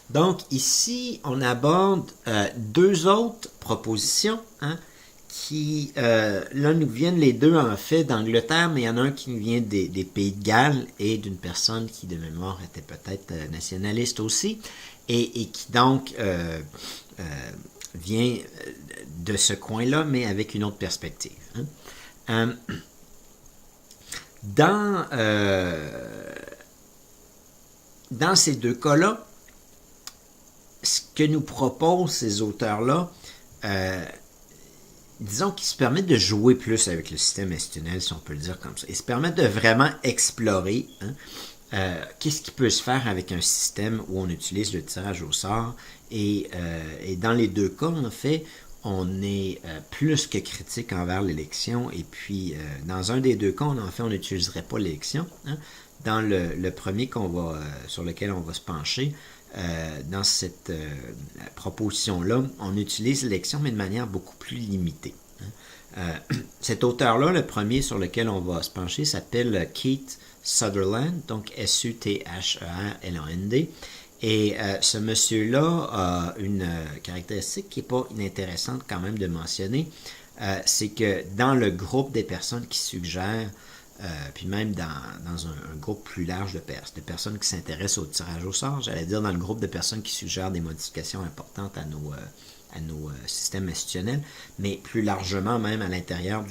Donc ici, on aborde deux autres propositions, hein, qui, là, nous viennent les deux, en fait, d'Angleterre, mais il y en a un qui nous vient des Pays de Galles et d'une personne qui, de mémoire, était peut-être nationaliste aussi, et qui, donc, vient de ce coin-là, mais avec une autre perspective. Hein. Dans, dans ces deux cas-là, ce que nous proposent ces auteurs-là, disons qu'ils se permettent de jouer plus avec le système institutionnel, si on peut le dire comme ça. Ils se permettent de vraiment explorer, hein, qu'est-ce qui peut se faire avec un système où on utilise le tirage au sort. Et dans les deux cas, en fait, on est plus que critique envers l'élection. Et puis, dans un des deux cas, en fait, on n'utiliserait pas l'élection. Hein. Dans le premier sur lequel on va se pencher, dans cette proposition-là, on utilise l'élection, mais de manière beaucoup plus limitée. Cet auteur-là, le premier sur lequel on va se pencher, s'appelle Keith Sutherland, donc Sutherland. Et ce monsieur-là a une caractéristique qui n'est pas inintéressante quand même de mentionner, c'est que dans le groupe des personnes qui suggèrent, puis même dans un groupe plus large de personnes qui s'intéressent au tirage au sort, j'allais dire dans le groupe de personnes qui suggèrent des modifications importantes à nos systèmes institutionnels, mais plus largement même à l'intérieur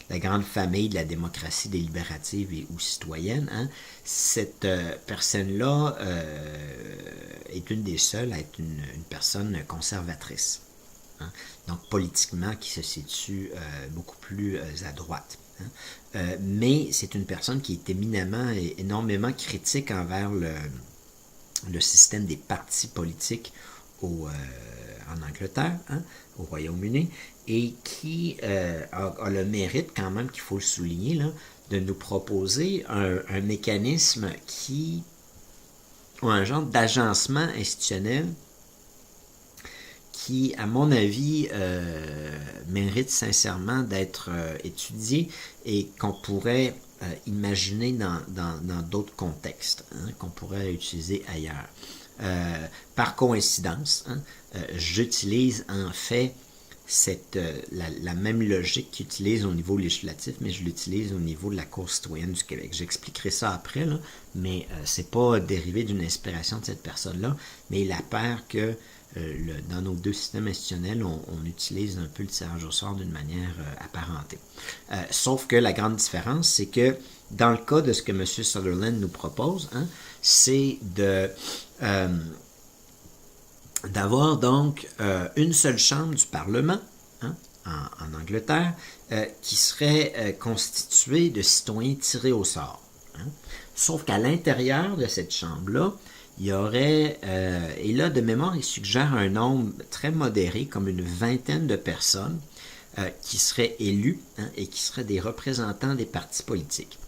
la grande famille de la démocratie délibérative et ou citoyenne, hein, cette personne-là est une des seules à être une personne conservatrice. Hein, donc politiquement qui se situe beaucoup plus à droite. Hein. Mais c'est une personne qui est éminemment et énormément critique envers le système des partis politiques en Angleterre, hein, au Royaume-Uni, et qui a le mérite quand même, qu'il faut le souligner, là, de nous proposer un mécanisme ou un genre d'agencement institutionnel qui, à mon avis, mérite sincèrement d'être étudié et qu'on pourrait imaginer dans d'autres contextes, hein, qu'on pourrait utiliser ailleurs. Par coïncidence, hein, j'utilise en fait la même logique qu'ils utilisent au niveau législatif, mais je l'utilise au niveau de la Cour citoyenne du Québec. J'expliquerai ça après, là, mais c'est pas dérivé d'une inspiration de cette personne-là, mais il apparaît que dans nos deux systèmes institutionnels, on utilise un peu le tirage au sort d'une manière apparentée. Sauf que la grande différence, c'est que dans le cas de ce que M. Sutherland nous propose, hein, c'est d'avoir donc une seule chambre du Parlement, hein, en Angleterre, qui serait constituée de citoyens tirés au sort. Hein. Sauf qu'à l'intérieur de cette chambre-là, il y aurait, et là de mémoire, il suggère un nombre très modéré, comme une vingtaine de personnes qui seraient élues, hein, et qui seraient des représentants des partis politiques.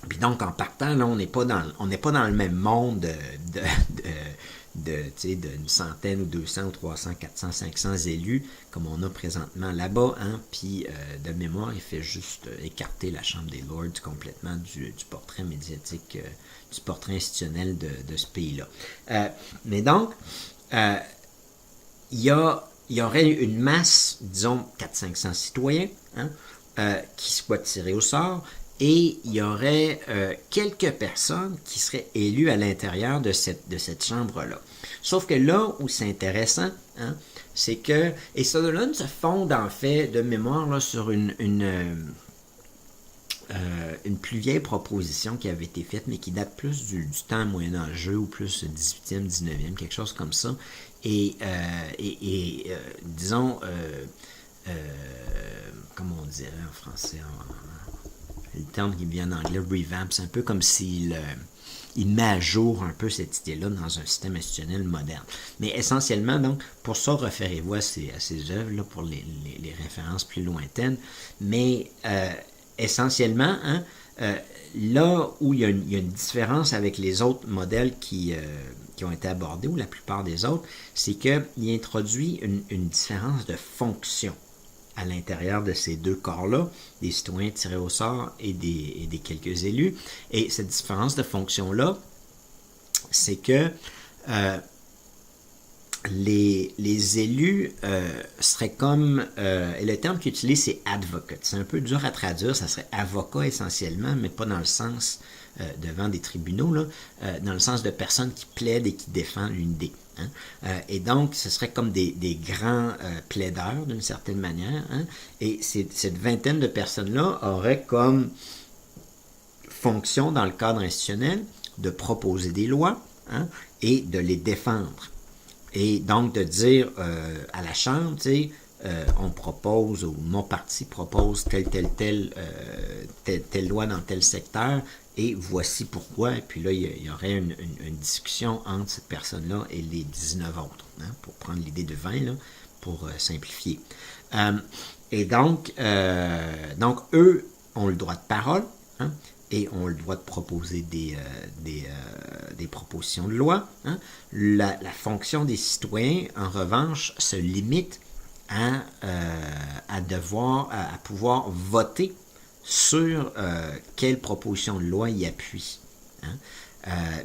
Puis donc, en partant, là, on n'est pas dans le même monde d'une centaine ou 200 ou 300, 400, 500 élus comme on a présentement là-bas, hein, puis de mémoire, il fait juste écarter la Chambre des Lords complètement du portrait médiatique, du portrait institutionnel de ce pays-là. Mais donc, il y aurait une masse, disons, 400-500 citoyens, hein, qui soient tirés au sort, et il y aurait quelques personnes qui seraient élues à l'intérieur de cette chambre-là. Sauf que là où c'est intéressant, hein, c'est que, et Sutherland se fonde en fait de mémoire là, sur une plus vieille proposition qui avait été faite, mais qui date plus du temps moyenâgeux ou plus 18e, 19e, quelque chose comme ça. Et disons, comment on dirait en français, le terme qui vient en anglais, revamp, c'est un peu comme s'il met à jour un peu cette idée-là dans un système institutionnel moderne. Mais essentiellement, donc, pour ça, référez-vous à ces œuvres là, pour les références plus lointaines. Mais essentiellement, hein, là où il y a une différence avec les autres modèles qui ont été abordés, ou la plupart des autres, c'est qu'il introduit une différence de fonction à l'intérieur de ces deux corps-là, des citoyens tirés au sort et des quelques élus. Et cette différence de fonction-là c'est que les élus seraient comme, et le terme qu'ils utilisent, c'est advocate. C'est un peu dur à traduire, ça serait avocat essentiellement, mais pas dans le sens devant des tribunaux, là, dans le sens de personnes qui plaident et qui défendent une idée. Hein? Et donc, ce serait comme des grands plaideurs d'une certaine manière. Hein? Et cette vingtaine de personnes-là auraient comme fonction dans le cadre institutionnel de proposer des lois, hein, et de les défendre. Et donc de dire à la Chambre, tu sais, on propose, ou mon parti propose telle loi dans tel secteur, et voici pourquoi. Et puis là, il y aurait une discussion entre cette personne-là et les 19 autres, hein, pour prendre l'idée de 20, là, pour simplifier. Et donc, eux ont le droit de parole, hein, et ont le droit de proposer des propositions de loi. Hein. La fonction des citoyens, en revanche, se limite à pouvoir voter sur quelle proposition de loi ils appuient. Hein.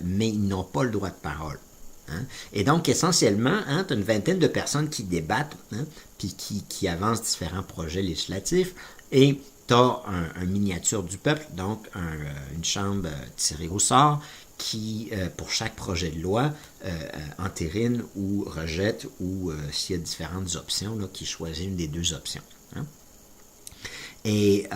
Mais ils n'ont pas le droit de parole. Hein. Et donc, essentiellement, hein, tu as une vingtaine de personnes qui débattent, hein, puis qui avancent différents projets législatifs, et tu as un miniature du peuple, donc une chambre tirée au sort, qui, pour chaque projet de loi, entérine ou rejette, ou s'il y a différentes options, là, qui choisit une des deux options. Hein. Et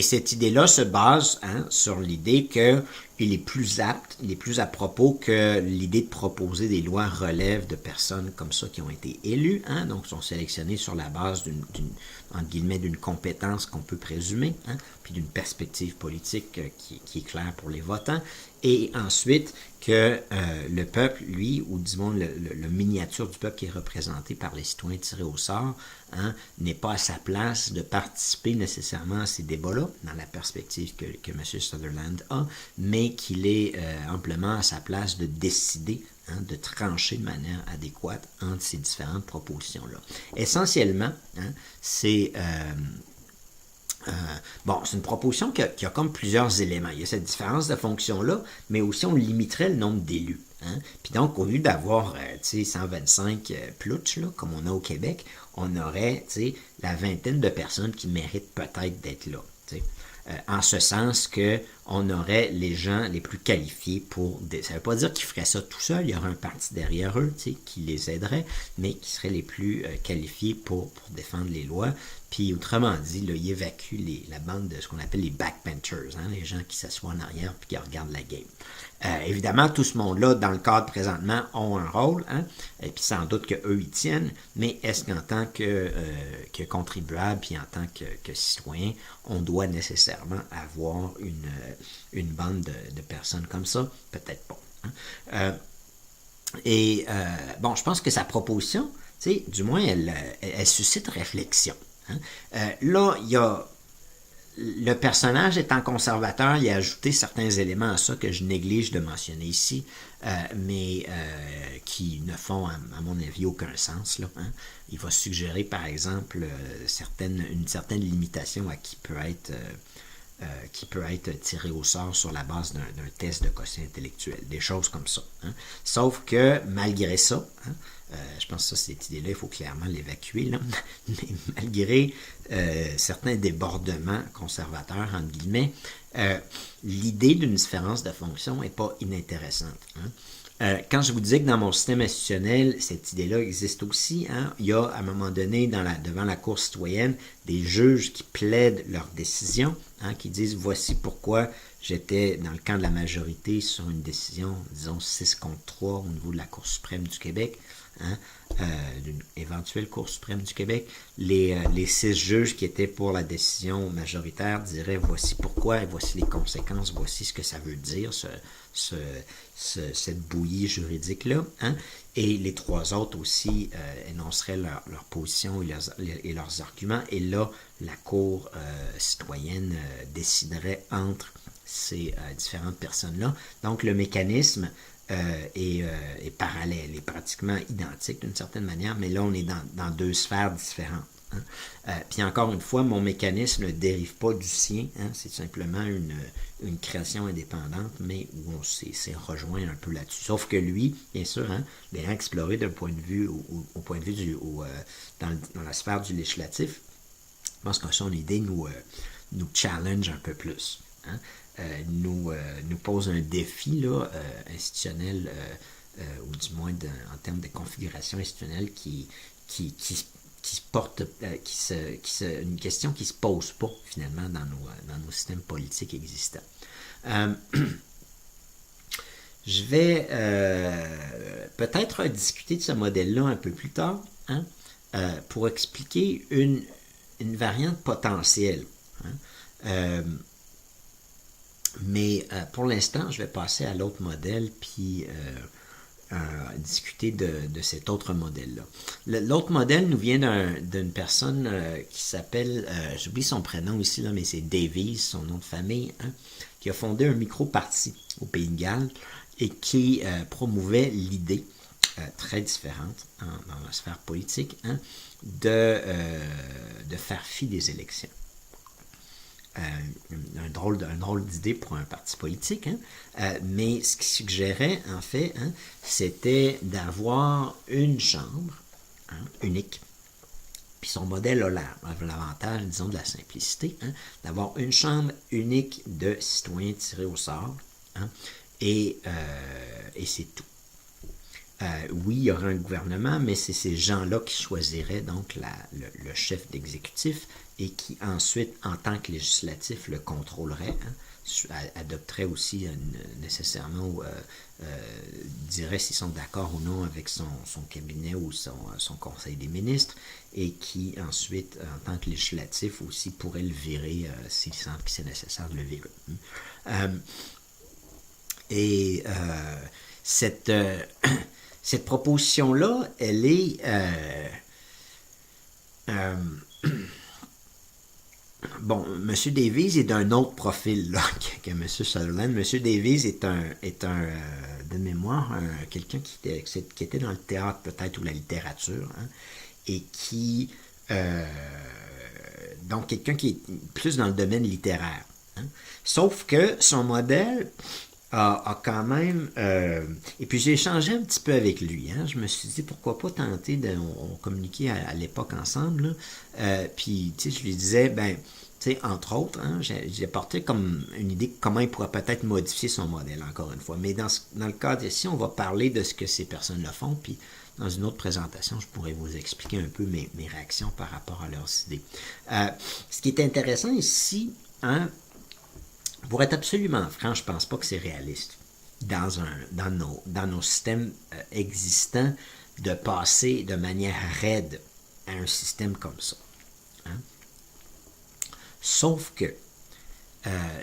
cette idée-là se base, hein, sur l'idée qu'il est plus apte, il est plus à propos que l'idée de proposer des lois relève de personnes comme ça qui ont été élues, hein, donc sont sélectionnées sur la base d'une compétence qu'on peut présumer, hein, puis d'une perspective politique qui est claire pour les votants, et ensuite que le peuple, lui, ou disons le miniature du peuple qui est représenté par les citoyens tirés au sort, hein, n'est pas à sa place de participer nécessairement à ces débats-là, dans la perspective que M. Sutherland a, mais qu'il est amplement à sa place de décider, hein, de trancher de manière adéquate entre ces différentes propositions-là. Essentiellement, hein, c'est une proposition qui a comme plusieurs éléments. Il y a cette différence de fonction-là, mais aussi on limiterait le nombre d'élus. Hein? Puis donc, au lieu d'avoir 125 plouches, là, comme on a au Québec, on aurait la vingtaine de personnes qui méritent peut-être d'être là. En ce sens qu'on aurait les gens les plus qualifiés pour... Ça ne veut pas dire qu'ils feraient ça tout seuls, il y aurait un parti derrière eux qui les aiderait, mais qui seraient les plus qualifiés pour défendre les lois. Puis autrement dit, là, ils évacuent la bande de ce qu'on appelle les backbenchers, hein, les gens qui s'assoient en arrière et qui regardent la game. Évidemment, tout ce monde-là, dans le cadre présentement, ont un rôle, hein, et puis sans doute qu'eux y tiennent, mais est-ce qu'en tant que contribuable, puis en tant que citoyen, on doit nécessairement avoir une bande de personnes comme ça? Peut-être pas. Hein. Je pense que sa proposition, du moins, elle suscite réflexion. Hein. Là, il y a... Le personnage étant conservateur, il a ajouté certains éléments à ça que je néglige de mentionner ici, mais qui ne font, à mon avis, aucun sens. Là, hein. Il va suggérer, par exemple, une certaine limitation à qui peut être tiré au sort sur la base d'un test de quotient intellectuel, des choses comme ça. Hein. Sauf que, malgré ça, hein, je pense que cette idée-là, il faut clairement l'évacuer, là. Mais malgré certains débordements conservateurs, entre guillemets, l'idée d'une différence de fonction n'est pas inintéressante. Hein. Quand je vous disais que dans mon système institutionnel, cette idée-là existe aussi, hein, il y a à un moment donné, devant la Cour citoyenne, des juges qui plaident leurs décisions, hein, qui disent « Voici pourquoi j'étais dans le camp de la majorité sur une décision, disons 6 contre 3 au niveau de la Cour suprême du Québec. » Hein, d'une éventuelle Cour suprême du Québec, les 6 juges qui étaient pour la décision majoritaire diraient voici pourquoi et voici les conséquences, voici ce que ça veut dire, cette bouillie juridique-là. Hein, et les 3 autres aussi énonceraient leur position et leurs arguments. Et là, la Cour citoyenne déciderait entre ces différentes personnes-là. Donc, le mécanisme est parallèle, est pratiquement identique d'une certaine manière, mais là, on est dans 2 sphères différentes. Hein. Puis encore une fois, mon mécanisme ne dérive pas du sien, hein, c'est simplement une création indépendante, mais où on s'est rejoint un peu là-dessus. Sauf que lui, bien sûr, hein, l'ayant exploré d'un point de vue, au point de vue dans la sphère du législatif, je pense que son idée nous challenge un peu plus. Hein. Nous pose un défi là, institutionnel, ou du moins en termes de configuration institutionnelle qui se porte, une question qui se pose pas finalement dans nos systèmes politiques existants. Je vais peut-être discuter de ce modèle-là un peu plus tard, hein, pour expliquer une variante potentielle. Hein. Mais pour l'instant, je vais passer à l'autre modèle, puis discuter de cet autre modèle-là. L'autre modèle nous vient d'une personne qui s'appelle, j'oublie son prénom ici, là, mais c'est Davies, son nom de famille, hein, qui a fondé un micro-parti au Pays de Galles et qui promouvait l'idée très différente dans la sphère politique, hein, de faire fi des élections. Un drôle d'idée pour un parti politique, hein? Mais ce qu'il suggérait, en fait, hein, c'était d'avoir une chambre, hein, unique. Puis son modèle a l'avantage, disons, de la simplicité, hein, d'avoir une chambre unique de citoyens tirés au sort, hein, et c'est tout. Oui, il y aura un gouvernement, mais c'est ces gens-là qui choisiraient donc le chef d'exécutif et qui ensuite, en tant que législatif, le contrôlerait, hein, adopterait aussi nécessairement, dirait s'ils sont d'accord ou non avec son cabinet ou son conseil des ministres, et qui ensuite, en tant que législatif aussi, pourrait le virer s'il semble que c'est nécessaire de le virer. Et cette proposition-là, elle est... bon, M. Davies est d'un autre profil là, que M. Sutherland. M. Davies est un de mémoire, quelqu'un qui était dans le théâtre peut-être ou la littérature, hein, et qui... donc, quelqu'un qui est plus dans le domaine littéraire. Hein. Sauf que son modèle... a quand même... et puis j'ai échangé un petit peu avec lui. Hein. Je me suis dit, pourquoi pas tenter on communiquait à l'époque ensemble. Puis, tu sais, je lui disais, ben, tu sais, entre autres, hein, j'ai apporté comme une idée de comment il pourrait peut-être modifier son modèle, encore une fois. Mais dans le cadre ici, on va parler de ce que ces personnes-là font. Puis, dans une autre présentation, je pourrais vous expliquer un peu mes réactions par rapport à leurs idées. Ce qui est intéressant ici, hein, pour être absolument franc, je ne pense pas que c'est réaliste dans nos systèmes existants de passer de manière raide à un système comme ça. Hein? Sauf que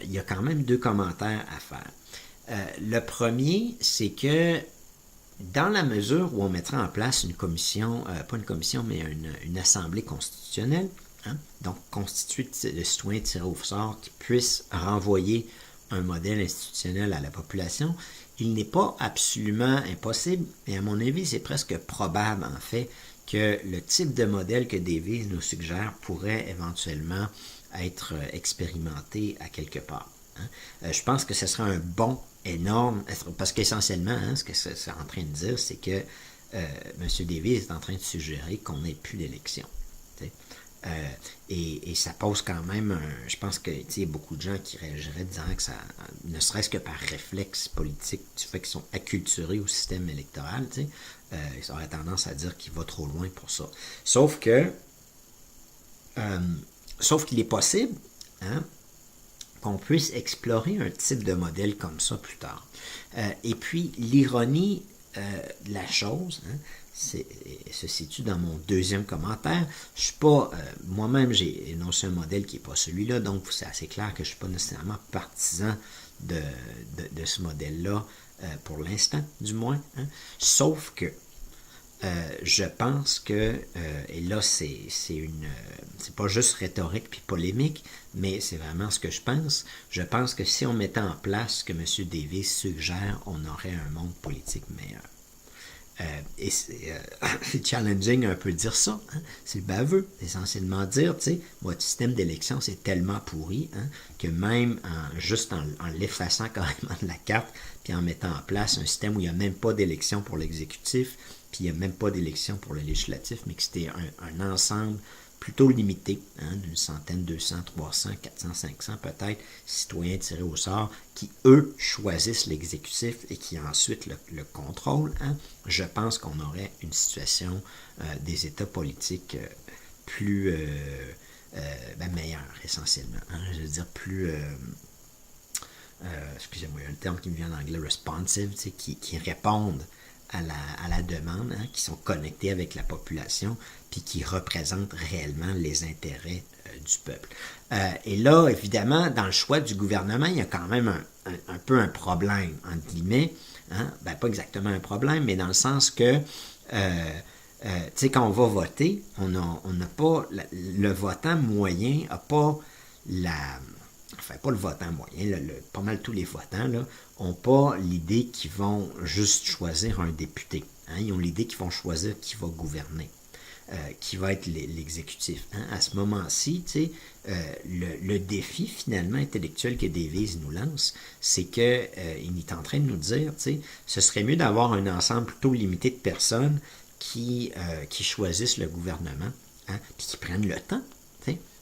il y a quand même deux commentaires à faire. Le premier, c'est que dans la mesure où on mettra en place une commission, pas une commission, mais une assemblée constitutionnelle, hein, donc constituée de citoyens tirés au sort qui puissent renvoyer un modèle institutionnel à la population, il n'est pas absolument impossible, et à mon avis, c'est presque probable en fait, que le type de modèle que Davies nous suggère pourrait éventuellement être expérimenté à quelque part. Hein. Je pense que ce serait un bond énorme, parce qu'essentiellement, hein, ce que c'est en train de dire, c'est que M. Davies est en train de suggérer qu'on n'ait plus d'élection. Et ça pose quand même, je pense que il y a beaucoup de gens qui réagiraient disant que ça, ne serait-ce que par réflexe politique, du fait qu'ils sont acculturés au système électoral, ils auraient tendance à dire qu'il va trop loin pour ça. Sauf qu'il est possible, hein, qu'on puisse explorer un type de modèle comme ça plus tard. Et puis, l'ironie de la chose, hein, se situe dans mon deuxième commentaire. Je suis pas, moi-même, j'ai énoncé un modèle qui n'est pas celui-là, donc c'est assez clair que je ne suis pas nécessairement partisan de ce modèle-là, pour l'instant, du moins. Hein. Sauf que je pense que, et là c'est pas juste rhétorique puis polémique, mais c'est vraiment ce que je pense. Je pense que si on mettait en place ce que M. Davies suggère, on aurait un monde politique meilleur. Et c'est challenging un peu de dire ça. Hein? C'est baveux, essentiellement dire, tu sais, votre système d'élection, c'est tellement pourri hein, que même en l'effaçant carrément de la carte, puis en mettant en place un système où il n'y a même pas d'élection pour l'exécutif, puis il n'y a même pas d'élection pour le législatif, mais que c'était un ensemble plutôt limité, hein, d'une centaine, 200, 300, 400, 500 peut-être, citoyens tirés au sort, qui, eux, choisissent l'exécutif et qui ensuite le contrôlent, hein, je pense qu'on aurait une situation des États politiques plus meilleure, essentiellement. Hein, je veux dire, plus... excusez-moi, il y a un terme qui me vient en anglais, responsive, qui répondent à la demande, hein, qui sont connectés avec la population, puis qui représentent réellement les intérêts du peuple. Et là, évidemment, dans le choix du gouvernement, il y a quand même un peu un problème, entre guillemets, hein? Ben, pas exactement un problème, mais dans le sens que, tu sais, quand on va voter, on n'a pas, le votant moyen n'a pas enfin pas le votant moyen, pas mal tous les votants n'ont pas l'idée qu'ils vont juste choisir un député. Hein? Ils ont l'idée qu'ils vont choisir qui va gouverner, qui va être l'exécutif. Hein? À ce moment-ci, le défi finalement intellectuel que Davies nous lance, c'est qu'il est en train de nous dire, ce serait mieux d'avoir un ensemble plutôt limité de personnes qui choisissent le gouvernement, hein? Puis qui prennent le temps.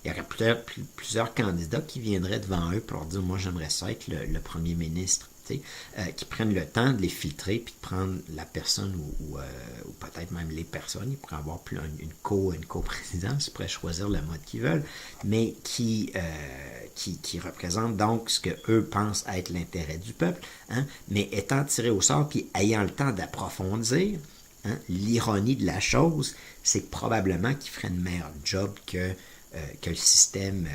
Il y aurait plusieurs candidats qui viendraient devant eux pour leur dire « Moi, j'aimerais ça être le premier ministre. » qui prennent le temps de les filtrer puis de prendre la personne ou peut-être même les personnes. Ils pourraient avoir une coprésidence, ils pourraient choisir le mode qu'ils veulent, mais qui représentent donc ce qu'eux pensent être l'intérêt du peuple, hein, mais étant tirés au sort puis ayant le temps d'approfondir, hein, l'ironie de la chose, c'est que probablement qu'ils feraient une meilleure job que le système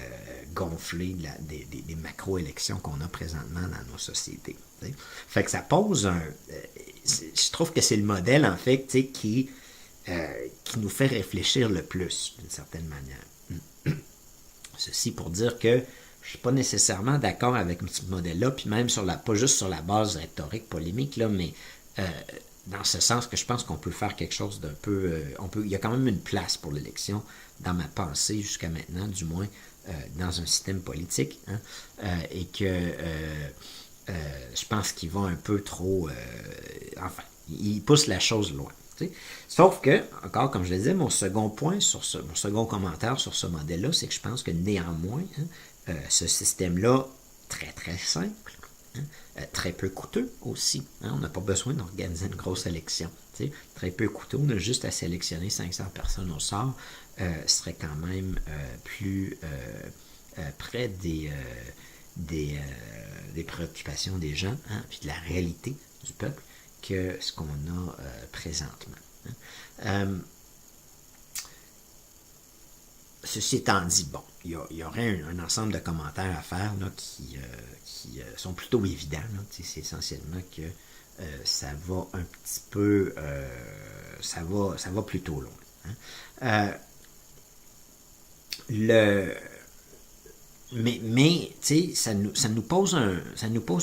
gonflé des macro-élections qu'on a présentement dans nos sociétés. T'sais. Fait que ça pose je trouve que c'est le modèle, en fait, qui nous fait réfléchir le plus, d'une certaine manière. Ceci pour dire que je ne suis pas nécessairement d'accord avec ce modèle-là, puis même pas juste sur la base rhétorique, polémique, là, mais dans ce sens que je pense qu'on peut faire quelque chose d'un peu... il y a quand même une place pour l'élection dans ma pensée jusqu'à maintenant, du moins dans un système politique, hein, et que je pense qu'il va un peu trop... enfin, il pousse la chose loin. T'sais. Sauf que, encore comme je le disais, mon second commentaire sur ce modèle-là, c'est que je pense que néanmoins, hein, ce système-là, très très simple, hein, très peu coûteux aussi. Hein, on n'a pas besoin d'organiser une grosse élection. T'sais. Très peu coûteux, on a juste à sélectionner 500 personnes au sort, serait quand même plus près des préoccupations des gens, hein, puis de la réalité du peuple que ce qu'on a présentement. Hein. Ceci étant dit, bon, il y aurait un ensemble de commentaires à faire là, qui sont plutôt évidents. Là, c'est essentiellement que ça va un petit peu... ça va plutôt loin. Hein. Mais tu sais, ça nous pose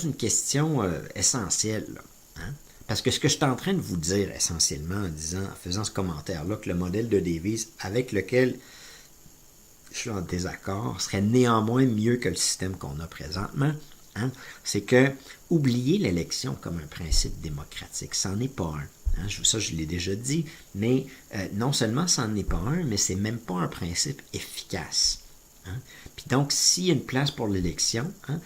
une question essentielle. Là, hein? Parce que ce que je suis en train de vous dire essentiellement en faisant ce commentaire-là, que le modèle de Davies avec lequel je suis en désaccord serait néanmoins mieux que le système qu'on a présentement, hein, c'est que oublier l'élection comme un principe démocratique, c'en est pas un. Hein, ça, je l'ai déjà dit, mais non seulement ça n'en est pas un, mais c'est même pas un principe efficace. Hein. Puis donc, s'il y a une place pour l'élection, hein,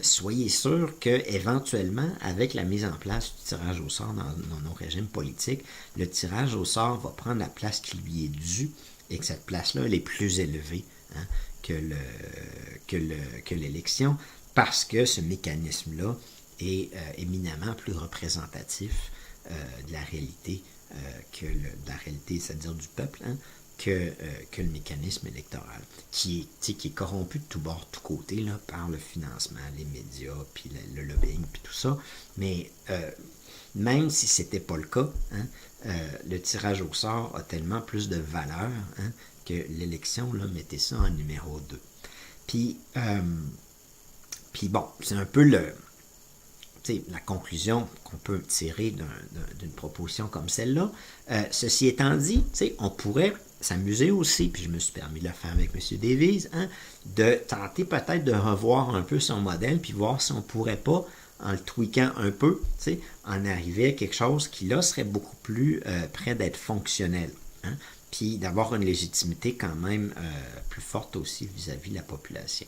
soyez sûr qu'éventuellement, avec la mise en place du tirage au sort dans nos régimes politiques, le tirage au sort va prendre la place qui lui est due et que cette place-là, elle est plus élevée, hein, que l'élection, parce que ce mécanisme-là est éminemment plus représentatif de la réalité, de la réalité, c'est-à-dire du peuple, hein, que le mécanisme électoral, qui est corrompu de tous bords, de tous côtés, là, par le financement, les médias, puis le lobbying, puis tout ça. Mais même si ce n'était pas le cas, hein, le tirage au sort a tellement plus de valeur, hein, que l'élection, là, mettez ça en numéro 2. Puis bon, c'est un peu la conclusion qu'on peut tirer d'une proposition comme celle-là. Ceci étant dit, on pourrait s'amuser aussi, puis je me suis permis de le faire avec M. Davies, de tenter peut-être de revoir un peu son modèle, puis voir si on ne pourrait pas, en le tweakant un peu, en arriver à quelque chose qui là serait beaucoup plus près d'être fonctionnel. Puis d'avoir une légitimité quand même plus forte aussi vis-à-vis de la population.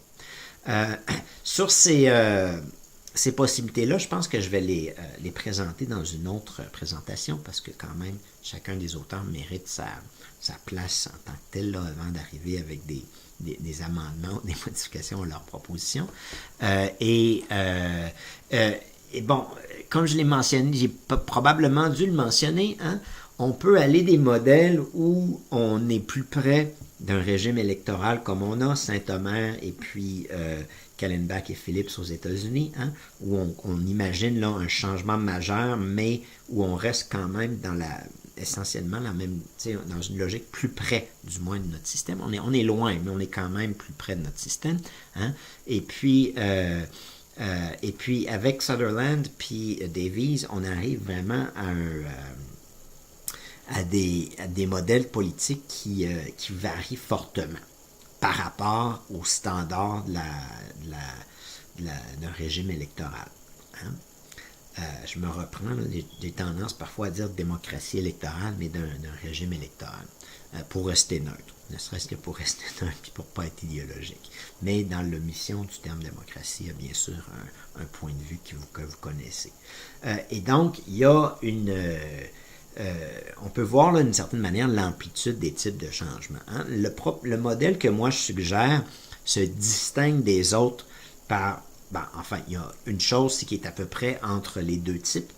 Sur ces possibilités-là, je pense que je vais les présenter dans une autre présentation parce que quand même, chacun des auteurs mérite sa place en tant que tel là, avant d'arriver avec des amendements, des modifications à leurs propositions. Et bon, comme je l'ai mentionné, j'ai probablement dû le mentionner, on peut aller des modèles où on est plus près d'un régime électoral comme on a Saint-Omer et puis Kallenbach et Phillips aux États-Unis, où on imagine là un changement majeur, mais où on reste quand même dans essentiellement la même, dans une logique plus près du moins de notre système. On est loin, mais on est quand même plus près de notre système. Et puis avec Sutherland puis Davies, on arrive vraiment à des modèles politiques qui varient fortement par rapport aux standards d'un régime électoral. Je me reprends, j'ai tendance parfois à dire démocratie électorale, mais d'un régime électoral, pour rester neutre, ne serait-ce que pour rester neutre et pour ne pas être idéologique. Mais dans l'omission du terme démocratie, il y a bien sûr un point de vue que vous connaissez. Et donc, il y a on peut voir d'une certaine manière l'amplitude des types de changements. Le modèle que moi je suggère se distingue des autres par, enfin, il y a une chose qui est à peu près entre les deux types.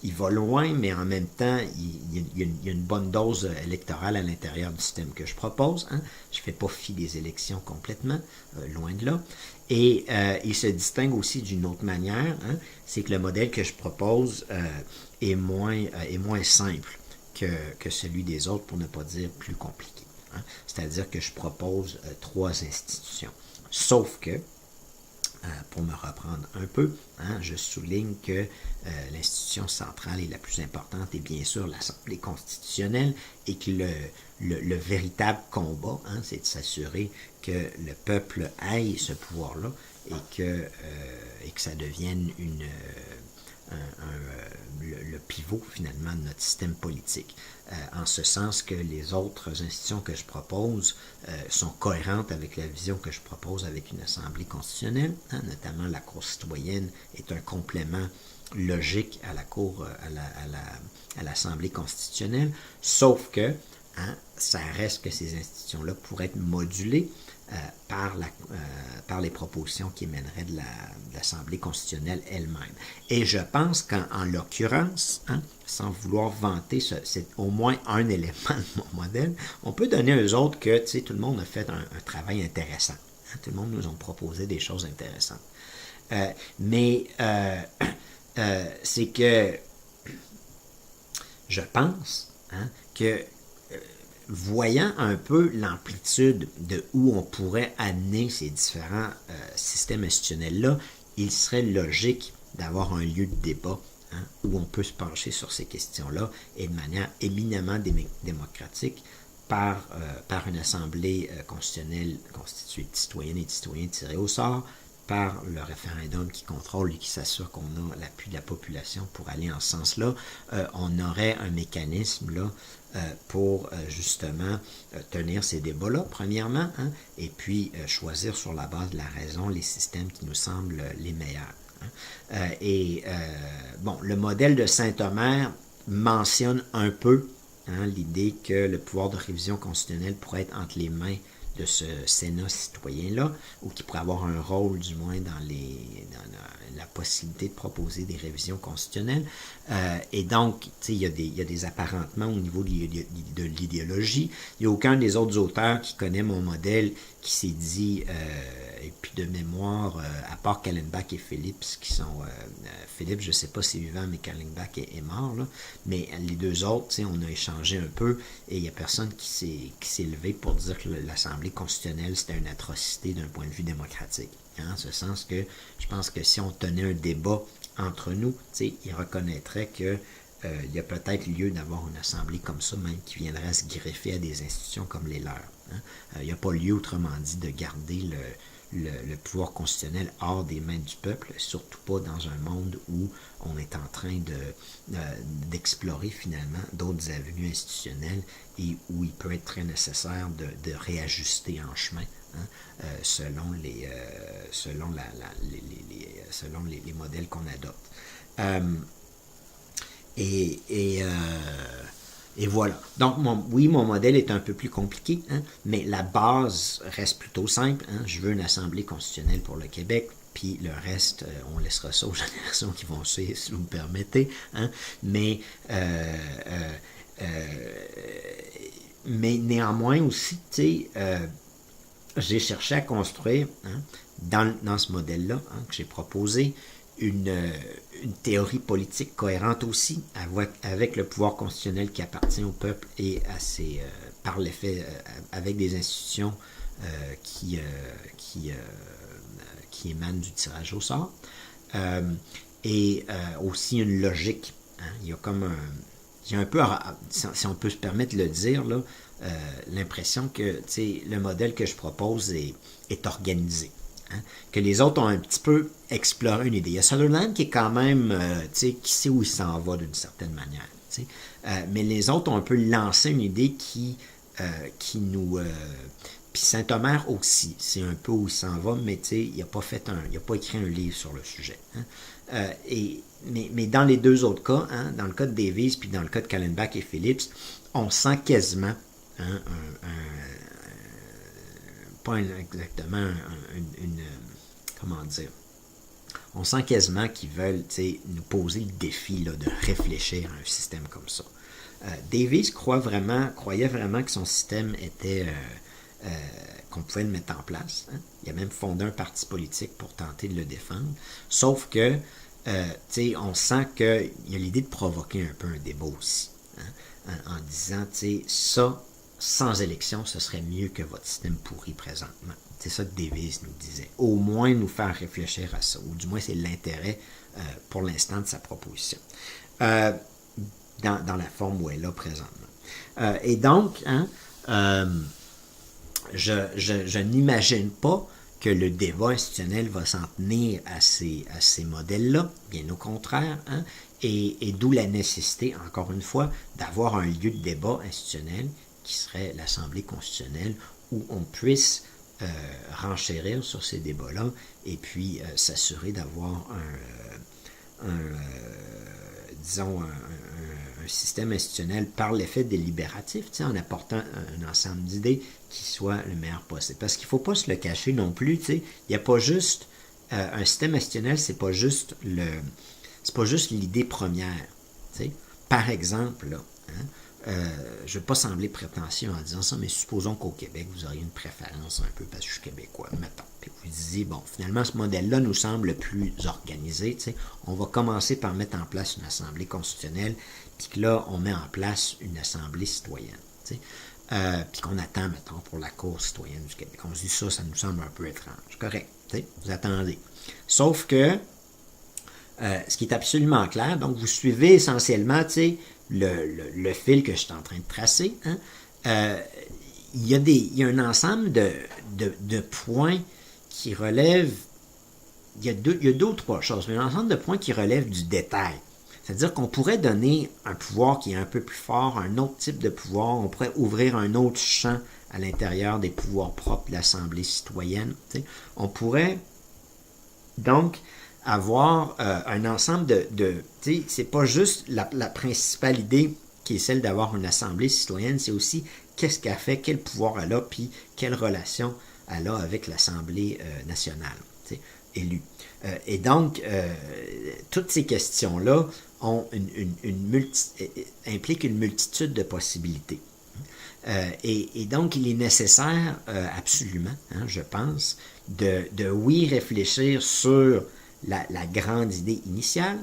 Il va loin, mais en même temps, il y a une bonne dose électorale à l'intérieur du système que je propose. Je ne fais pas fi des élections complètement, loin de là. Et il se distingue aussi d'une autre manière, c'est que le modèle que je propose est moins simple que celui des autres, pour ne pas dire plus compliqué. C'est-à-dire que je propose 3 institutions. Sauf que, pour me reprendre un peu, je souligne que l'institution centrale et la plus importante est bien sûr l'Assemblée constitutionnelle et que le véritable combat, c'est de s'assurer que le peuple ait ce pouvoir-là et que ça devienne le pivot finalement de notre système politique. En ce sens que les autres institutions que je propose sont cohérentes avec la vision que je propose avec une assemblée constitutionnelle, notamment la Cour citoyenne est un complément logique à la Cour, à l'Assemblée constitutionnelle, sauf que ça reste que ces institutions-là pourraient être modulées par les propositions qui émèneraient de l'Assemblée constitutionnelle elle-même. Et je pense qu'en l'occurrence, sans vouloir vanter, c'est au moins un élément de mon modèle, on peut donner aux autres que tout le monde a fait un travail intéressant. Tout le monde nous a proposé des choses intéressantes. Mais c'est que je pense que voyant un peu l'amplitude de où on pourrait amener ces différents systèmes institutionnels-là, il serait logique d'avoir un lieu de débat où on peut se pencher sur ces questions-là et de manière éminemment démocratique par une assemblée constitutionnelle constituée de citoyennes et de citoyens tirés au sort, par le référendum qui contrôle et qui s'assure qu'on a l'appui de la population pour aller en ce sens-là, on aurait un mécanisme là pour justement tenir ces débats-là, premièrement, et puis choisir sur la base de la raison les systèmes qui nous semblent les meilleurs. Bon, le modèle de Saint-Omer mentionne un peu l'idée que le pouvoir de révision constitutionnelle pourrait être entre les mains de ce Sénat citoyen-là, ou qui pourrait avoir un rôle, du moins, dans la possibilité de proposer des révisions constitutionnelles. Et donc, il y a des apparentements au niveau de l'idéologie. Il n'y a aucun des autres auteurs qui connaît mon modèle qui s'est dit, et puis de mémoire, à part Kallenbach et Phillips, qui sont... Phillips, je ne sais pas s'il est vivant, mais Kallenbach est mort, là. Mais les deux autres, on a échangé un peu, et il n'y a personne qui s'est levé pour dire que l'Assemblée constitutionnelle, c'était une atrocité d'un point de vue démocratique. En ce sens que je pense que si on tenait un débat entre nous, ils reconnaîtraient que il y a peut-être lieu d'avoir une assemblée comme ça, même qui viendrait à se greffer à des institutions comme les leurs. Hein. Il n'y a pas lieu, autrement dit, de garder le pouvoir constitutionnel hors des mains du peuple, surtout pas dans un monde où on est en train d'explorer finalement d'autres avenues institutionnelles et où il peut être très nécessaire de réajuster en chemin, hein, selon les modèles qu'on adopte. Et voilà. Donc, mon modèle est un peu plus compliqué, hein, mais la base reste plutôt simple. Hein. Je veux une assemblée constitutionnelle pour le Québec, puis le reste, on laissera ça aux générations qui vont suivre, si vous me permettez. Hein. Mais néanmoins aussi, j'ai cherché à construire, hein, dans ce modèle-là, hein, que j'ai proposé, une théorie politique cohérente aussi, avec le pouvoir constitutionnel qui appartient au peuple et par l'effet, avec des institutions qui émanent du tirage au sort, et aussi une logique. Hein. Il y a comme il y a un peu, si on peut se permettre de le dire, là, l'impression que le modèle que je propose est organisé. Hein, que les autres ont un petit peu exploré une idée. Il y a Sutherland qui est quand même, qui sait où il s'en va d'une certaine manière. Mais les autres ont un peu lancé une idée qui nous... puis Saint-Omer aussi, c'est un peu où il s'en va, mais il n'a pas écrit un livre sur le sujet. Hein. Mais dans les deux autres cas, hein, dans le cas de Davies puis dans le cas de Callenbach et Phillips, on sent quasiment, hein, pas exactement comment dire, on sent quasiment qu'ils veulent nous poser le défi là, de réfléchir à un système comme ça. Davies croyait vraiment que son système était qu'on pouvait le mettre en place. Hein. Il a même fondé un parti politique pour tenter de le défendre. Sauf que on sent qu'il y a l'idée de provoquer un peu un débat aussi. Hein, en disant, ça, sans élection, ce serait mieux que votre système pourri présentement. C'est ça que Davies nous disait. Au moins nous faire réfléchir à ça, ou du moins c'est l'intérêt pour l'instant de sa proposition, dans la forme où elle est là présentement. Et donc, hein, je n'imagine pas que le débat institutionnel va s'en tenir à ces modèles-là, bien au contraire, hein, et d'où la nécessité, encore une fois, d'avoir un lieu de débat institutionnel qui serait l'Assemblée constitutionnelle, où on puisse renchérir sur ces débats-là et puis s'assurer d'avoir un système institutionnel par l'effet délibératif, en apportant un ensemble d'idées qui soit le meilleur possible. Parce qu'il ne faut pas se le cacher non plus, il n'y a pas juste un système institutionnel, c'est pas juste l'idée première. Par exemple, là, hein, je ne veux pas sembler prétentieux en disant ça, mais supposons qu'au Québec, vous auriez une préférence un peu parce que je suis québécois, mettons. Puis vous disiez, bon, finalement, ce modèle-là nous semble le plus organisé. On va commencer par mettre en place une assemblée constitutionnelle, puis que là, on met en place une assemblée citoyenne. Puis qu'on attend, mettons, pour la Cour citoyenne du Québec. On se dit ça nous semble un peu étrange. Correct, vous attendez. Sauf que, ce qui est absolument clair, donc vous suivez essentiellement, le fil que je suis en train de tracer. Hein, il y a un ensemble de points qui relèvent, il y a deux ou trois choses, mais un ensemble de points qui relèvent du détail. C'est-à-dire qu'on pourrait donner un pouvoir qui est un peu plus fort, un autre type de pouvoir, on pourrait ouvrir un autre champ à l'intérieur des pouvoirs propres de l'Assemblée citoyenne. On pourrait donc avoir un ensemble c'est pas juste la principale idée qui est celle d'avoir une assemblée citoyenne, c'est aussi qu'est-ce qu'elle fait, quel pouvoir elle a, puis quelle relation elle a avec l'Assemblée nationale élue. Et donc, toutes ces questions-là ont impliquent une multitude de possibilités. Et donc, il est nécessaire absolument, hein, je pense, de réfléchir sur la grande idée initiale.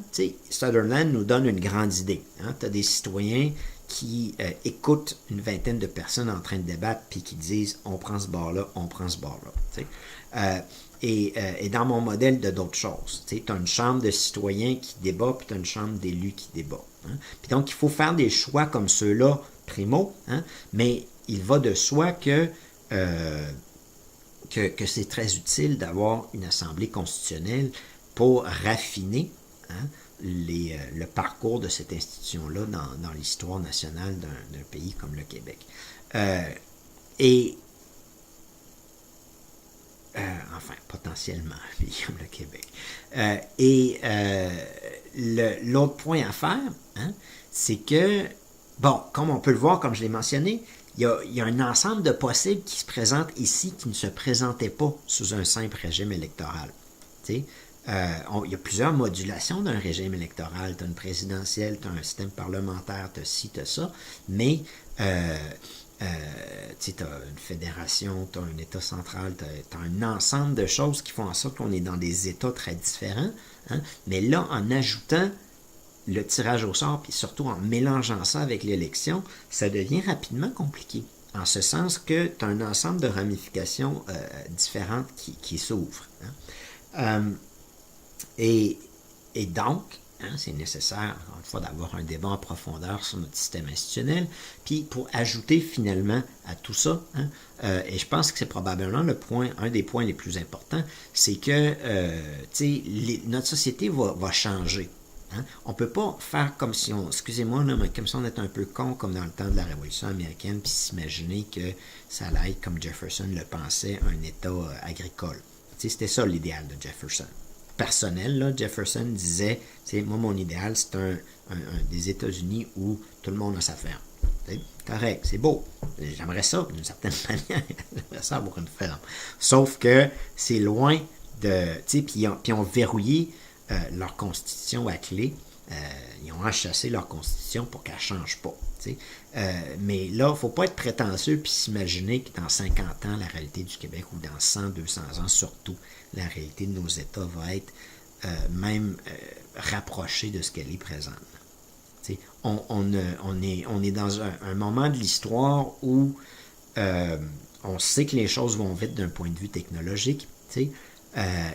Sutherland nous donne une grande idée. Hein. Tu as des citoyens qui écoutent une vingtaine de personnes en train de débattre puis qui disent on prend ce bord-là, on prend ce bord-là. et dans mon modèle de d'autres choses. Tu as une chambre de citoyens qui débat, puis tu as une chambre d'élus qui débat. Hein. Puis donc, il faut faire des choix comme ceux-là, primo, hein, mais il va de soi que c'est très utile d'avoir une assemblée constitutionnelle pour raffiner hein, le parcours de cette institution-là dans l'histoire nationale d'un pays comme le Québec. Enfin, potentiellement un pays comme le Québec. L'autre point à faire, hein, c'est que, bon, comme on peut le voir, comme je l'ai mentionné, il y a un ensemble de possibles qui se présentent ici qui ne se présentaient pas sous un simple régime électoral. Il y a plusieurs modulations d'un régime électoral. Tu as une présidentielle, tu as un système parlementaire, tu as ci, tu as ça, mais tu as une fédération, tu as un État central, tu as un ensemble de choses qui font en sorte qu'on est dans des États très différents. Hein? Mais là, en ajoutant le tirage au sort, puis surtout en mélangeant ça avec l'élection, ça devient rapidement compliqué. En ce sens que tu as un ensemble de ramifications différentes qui s'ouvrent. Hein? Et donc, hein, c'est nécessaire, encore une fois, d'avoir un débat en profondeur sur notre système institutionnel. Puis, pour ajouter finalement à tout ça, hein, et je pense que c'est probablement un des points les plus importants, c'est que notre société va changer. Hein? On ne peut pas faire comme si excusez-moi, là, mais comme si on était un peu con comme dans le temps de la Révolution américaine, puis s'imaginer que ça allait être, comme Jefferson le pensait, un État agricole. C'était ça l'idéal de Jefferson. Personnel, là, Jefferson disait, moi, mon idéal, c'est un des États-Unis où tout le monde a sa ferme. C'est correct, c'est beau. J'aimerais ça, d'une certaine manière. J'aimerais ça avoir une ferme. Sauf que c'est loin de... Puis ils ont verrouillé leur constitution à clé. Ils ont enchâssé leur constitution pour qu'elle ne change pas. Mais là, il ne faut pas être prétentieux puis s'imaginer que dans 50 ans, la réalité du Québec, ou dans 100, 200 ans surtout, la réalité de nos États va être même rapprochée de ce qu'elle est présentement. On est dans un moment de l'histoire où on sait que les choses vont vite d'un point de vue technologique,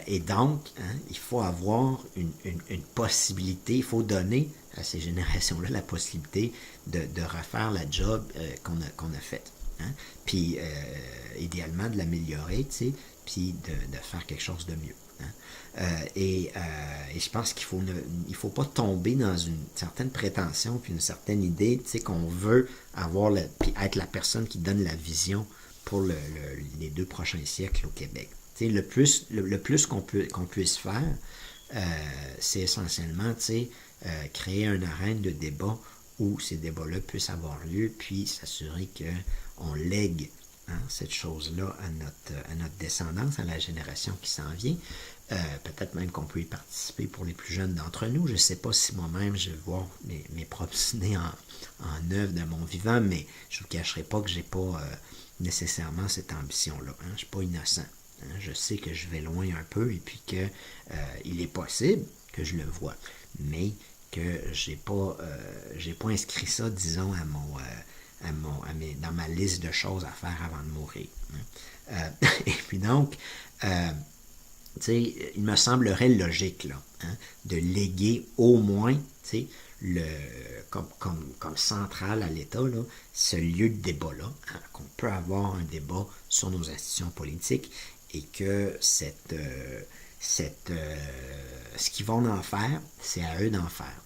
et donc, hein, il faut avoir une possibilité, il faut donner à ces générations-là la possibilité de refaire la job qu'on a faite. Hein? Puis, idéalement, de l'améliorer, puis de faire quelque chose de mieux. Hein? Et je pense qu'il faut pas tomber dans une certaine prétention puis une certaine idée qu'on veut avoir puis être la personne qui donne la vision pour les 2 prochains siècles au Québec. Le plus qu'on puisse faire, c'est essentiellement créer une arène de débat où ces débats-là puissent avoir lieu, puis s'assurer qu'on lègue cette chose-là à notre descendance, à la génération qui s'en vient. Peut-être même qu'on peut y participer pour les plus jeunes d'entre nous. Je ne sais pas si moi-même je vais voir mes propres idées en œuvre de mon vivant, mais je ne vous cacherai pas que je n'ai pas nécessairement cette ambition-là. Hein? Je ne suis pas innocent. Hein? Je sais que je vais loin un peu et puis que il est possible que je le vois, mais que j'ai pas inscrit ça, disons, dans ma liste de choses à faire avant de mourir. Hein? Et puis donc, il me semblerait logique là, hein, de léguer au moins comme centrale à l'État là, ce lieu de débat-là, hein, qu'on peut avoir un débat sur nos institutions politiques et que ce qu'ils vont en faire, c'est à eux d'en faire.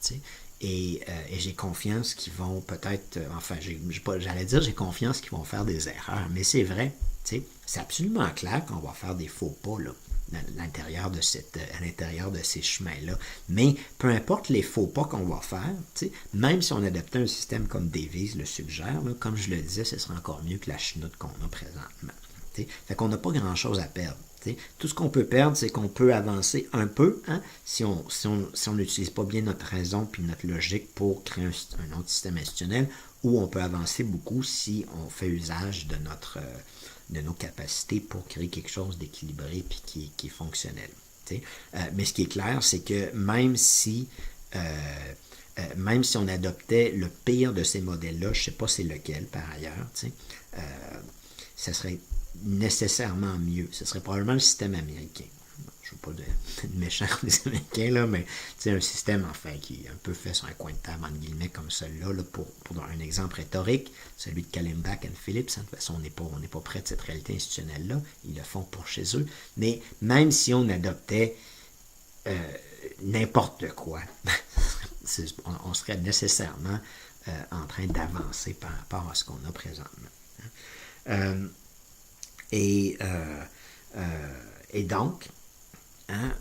Et j'ai confiance qu'ils vont peut-être, j'ai confiance qu'ils vont faire des erreurs, mais c'est vrai, c'est absolument clair qu'on va faire des faux pas là, à l'intérieur de ces chemins-là. Mais peu importe les faux pas qu'on va faire, même si on adoptait un système comme Davies le suggère, là, comme je le disais, ce serait encore mieux que la chenoute qu'on a présentement. Fait qu'on n'a pas grand-chose à perdre. Tout ce qu'on peut perdre, c'est qu'on peut avancer un peu, hein, si on n'utilise pas bien notre raison puis notre logique pour créer un autre système institutionnel, ou on peut avancer beaucoup si on fait usage de nos capacités pour créer quelque chose d'équilibré puis qui est fonctionnel. Mais ce qui est clair, c'est que même si on adoptait le pire de ces modèles-là, je ne sais pas c'est lequel par ailleurs, ça serait nécessairement mieux. Ce serait probablement le système américain. je ne veux pas de méchant des Américains, là, mais un système, enfin, qui est un peu fait sur un coin de table, entre guillemets, comme celui-là, là, pour un exemple rhétorique, celui de Callenbach et Phillips. De toute façon, on n'est pas près de cette réalité institutionnelle-là. Ils le font pour chez eux. Mais même si on adoptait n'importe quoi, on serait nécessairement en train d'avancer par rapport à ce qu'on a présentement. Et donc, hein,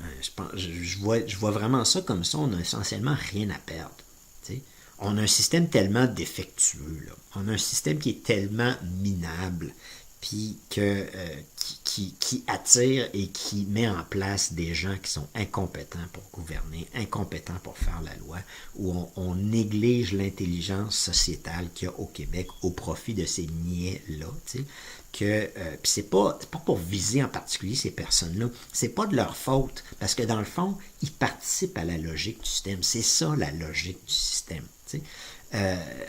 je vois vraiment ça comme ça, on n'a essentiellement rien à perdre. T'sais. On a un système tellement défectueux, là. On a un système qui est tellement minable, puis qui attire et qui met en place des gens qui sont incompétents pour gouverner, incompétents pour faire la loi, où on néglige l'intelligence sociétale qu'il y a au Québec au profit de ces niais-là, tu sais. Puis c'est pas pour viser en particulier ces personnes-là, c'est pas de leur faute, parce que dans le fond, ils participent à la logique du système. C'est ça la logique du système.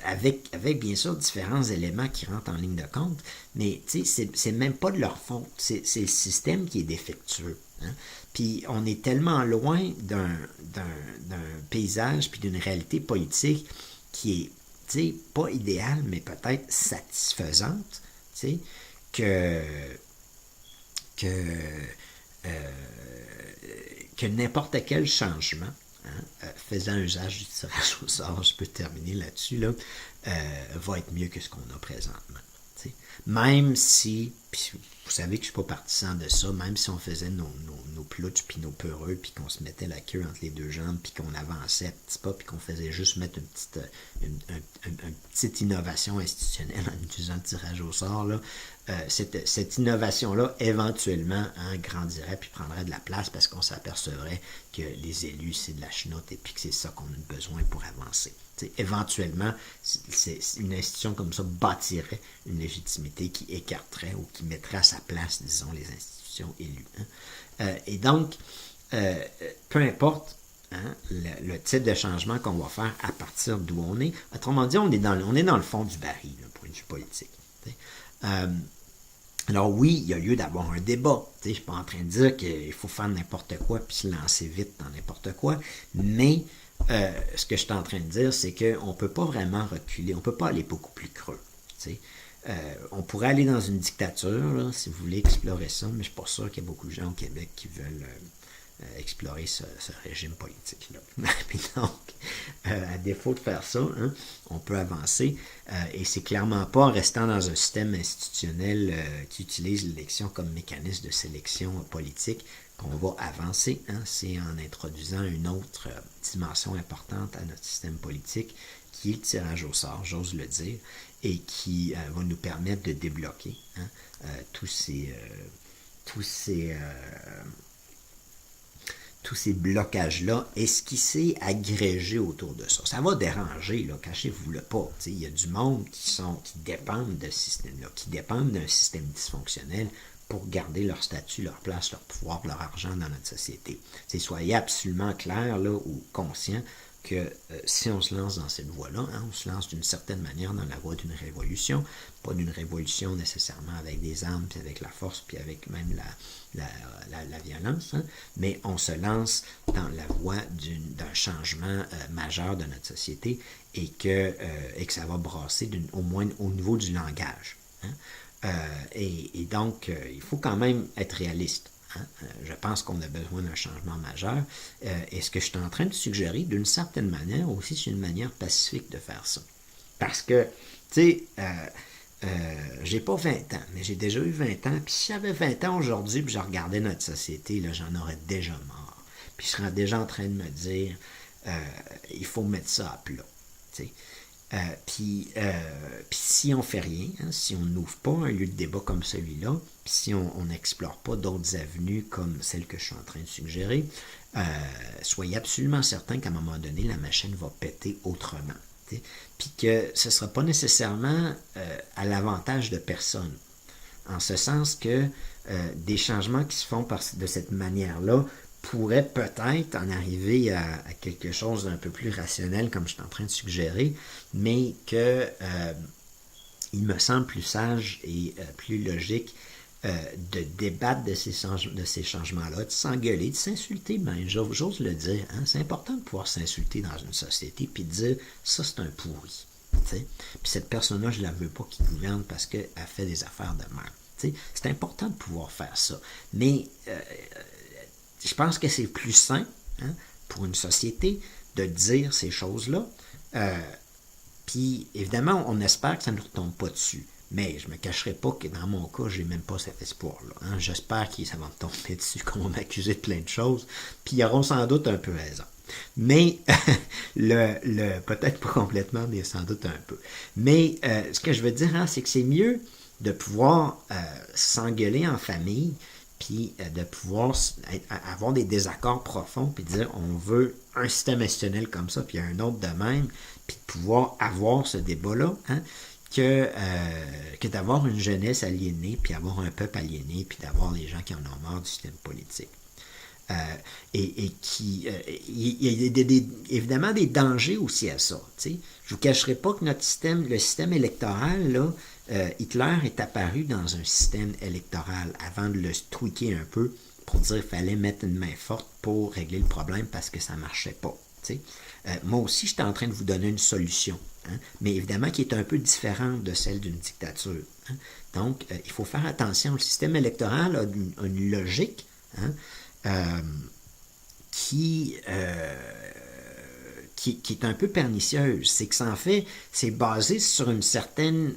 Avec bien sûr différents éléments qui rentrent en ligne de compte, mais c'est même pas de leur faute, c'est le système qui est défectueux. Hein? Puis on est tellement loin d'un paysage puis d'une réalité politique qui est pas idéale, mais peut-être satisfaisante, que n'importe quel changement, faisant usage du tirage au sort, je peux terminer là-dessus, là, va être mieux que ce qu'on a présentement. T'sais. Même si, puis vous savez que je ne suis pas partisan de ça, même si on faisait nos plouches puis nos peureux, puis qu'on se mettait la queue entre les deux jambes, puis qu'on avançait à petits pas, puis qu'on faisait juste mettre une petite innovation institutionnelle en utilisant le tirage au sort, là, cette innovation-là, éventuellement, grandirait puis prendrait de la place parce qu'on s'apercevrait que les élus, c'est de la chenoute et puis que c'est ça qu'on a besoin pour avancer. T'sais, éventuellement, une institution comme ça bâtirait une légitimité qui écarterait ou qui mettrait à sa place, disons, les institutions élues. Hein. Et donc, peu importe le type de changement qu'on va faire à partir d'où on est, autrement dit, on est dans le fond du baril, d'un point de vue politique. Alors oui, il y a lieu d'avoir un débat. Je ne suis pas en train de dire qu'il faut faire n'importe quoi puis se lancer vite dans n'importe quoi, mais ce que je suis en train de dire, c'est qu'on ne peut pas vraiment reculer, on ne peut pas aller beaucoup plus creux. On pourrait aller dans une dictature, là, si vous voulez explorer ça, mais je ne suis pas sûr qu'il y a beaucoup de gens au Québec qui veulent explorer ce régime politique-là. Donc, à défaut de faire ça, on peut avancer, et c'est clairement pas en restant dans un système institutionnel qui utilise l'élection comme mécanisme de sélection politique qu'on va avancer. C'est en introduisant une autre dimension importante à notre système politique, qui est le tirage au sort, j'ose le dire, et qui va nous permettre de débloquer tous ces blocages-là, et ce qui s'est agrégé autour de ça. Ça va déranger, là, cachez-vous-le pas. Il y a du monde qui dépendent de ce système-là, qui dépendent d'un système dysfonctionnel pour garder leur statut, leur place, leur pouvoir, leur argent dans notre société. Soyez absolument clairs là, ou conscients que si on se lance dans cette voie-là, on se lance d'une certaine manière dans la voie d'une révolution, pas d'une révolution nécessairement avec des armes, puis avec la force, puis avec même la violence, mais on se lance dans la voie d'un changement majeur de notre société et que ça va brasser au moins au niveau du langage. Et donc, il faut quand même être réaliste. Je pense qu'on a besoin d'un changement majeur. Et ce que je suis en train de suggérer, d'une certaine manière, aussi, c'est une manière pacifique de faire ça. Parce que, tu sais, j'ai pas 20 ans, mais j'ai déjà eu 20 ans. Puis si j'avais 20 ans aujourd'hui, puis je regardais notre société, là, j'en aurais déjà marre. Puis je serais déjà en train de me dire, il faut mettre ça à plat. Tu sais. Puis si on fait rien, si on n'ouvre pas un lieu de débat comme celui-là, puis si on n'explore pas d'autres avenues comme celle que je suis en train de suggérer, soyez absolument certain qu'à un moment donné, la machine va péter autrement. Puis que ce ne sera pas nécessairement à l'avantage de personne. En ce sens que des changements qui se font de cette manière-là pourrait peut-être en arriver à quelque chose d'un peu plus rationnel, comme je suis en train de suggérer, mais que il me semble plus sage et plus logique de débattre de ces changements-là, de s'engueuler, de s'insulter, ben, j'ose le dire. Hein, c'est important de pouvoir s'insulter dans une société puis de dire ça, c'est un pourri. T'sais. Puis cette personne-là, je ne la veux pas qu'il gouverne parce qu'elle fait des affaires de merde. T'sais. C'est important de pouvoir faire ça. Mais je pense que c'est plus sain hein, pour une société de dire ces choses-là. Puis évidemment, on espère que ça ne nous retombe pas dessus. Mais je ne me cacherai pas que dans mon cas, j'ai même pas cet espoir-là. Hein. J'espère que ça va me tomber dessus, qu'on va m'accuser de plein de choses. Puis ils auront sans doute un peu raison. Mais peut-être pas complètement, mais sans doute un peu. Mais ce que je veux dire, hein, c'est que c'est mieux de pouvoir s'engueuler en famille, puis de pouvoir avoir des désaccords profonds, puis dire on veut un système institutionnel comme ça, puis un autre de même, puis de pouvoir avoir ce débat-là, hein, que d'avoir une jeunesse aliénée, puis avoir un peuple aliéné, puis d'avoir les gens qui en ont marre du système politique. Il y a évidemment des dangers aussi à ça. T'sais. Je ne vous cacherai pas que le système électoral, là, Hitler est apparu dans un système électoral avant de le tweaker un peu pour dire qu'il fallait mettre une main forte pour régler le problème parce que ça ne marchait pas. Moi aussi, j'étais en train de vous donner une solution, hein, mais évidemment qui est un peu différente de celle d'une dictature. Hein. Donc, il faut faire attention. Le système électoral a une logique hein, qui est un peu pernicieuse. C'est que ça en fait, c'est basé sur une certaine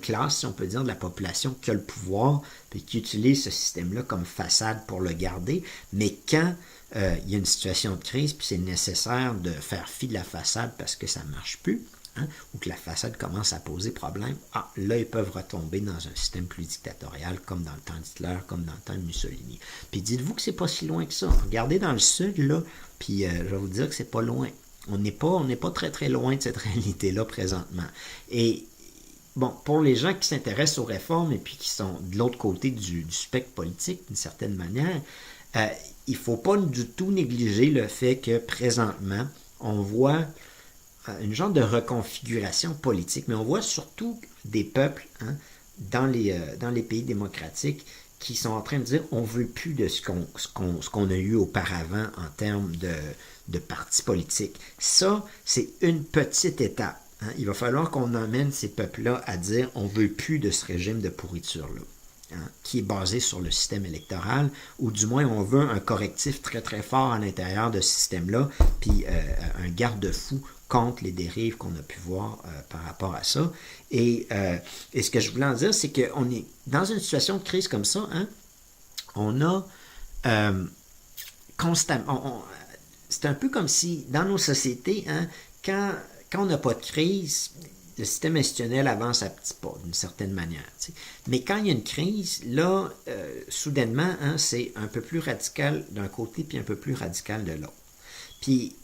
classe, si on peut dire, de la population qui a le pouvoir et qui utilise ce système-là comme façade pour le garder. Mais quand il y a une situation de crise puis c'est nécessaire de faire fi de la façade parce que ça ne marche plus, hein, ou que la façade commence à poser problème, là, ils peuvent retomber dans un système plus dictatorial, comme dans le temps d'Hitler, comme dans le temps de Mussolini. Puis dites-vous que c'est pas si loin que ça. Regardez dans le sud, là, puis je vais vous dire que c'est pas loin. On n'est pas très très loin de cette réalité-là présentement. Et bon, pour les gens qui s'intéressent aux réformes et puis qui sont de l'autre côté du spectre politique, d'une certaine manière, il ne faut pas du tout négliger le fait que présentement, on voit une genre de reconfiguration politique, mais on voit surtout des peuples hein, dans les pays démocratiques qui sont en train de dire on ne veut plus de ce qu'on a eu auparavant en termes de partis politiques. Ça, c'est une petite étape. Hein. Il va falloir qu'on emmène ces peuples-là à dire on ne veut plus de ce régime de pourriture-là. Hein, qui est basé sur le système électoral, ou du moins on veut un correctif très très fort à l'intérieur de ce système-là, puis un garde-fou contre les dérives qu'on a pu voir par rapport à ça. Et ce que je voulais en dire, c'est qu'on est dans une situation de crise comme ça, hein, on a constamment... c'est un peu comme si, dans nos sociétés, hein, quand on n'a pas de crise, le système institutionnel avance à petits pas, d'une certaine manière. T'sais. Mais quand il y a une crise, là, soudainement, hein, c'est un peu plus radical d'un côté, puis un peu plus radical de l'autre. Puis,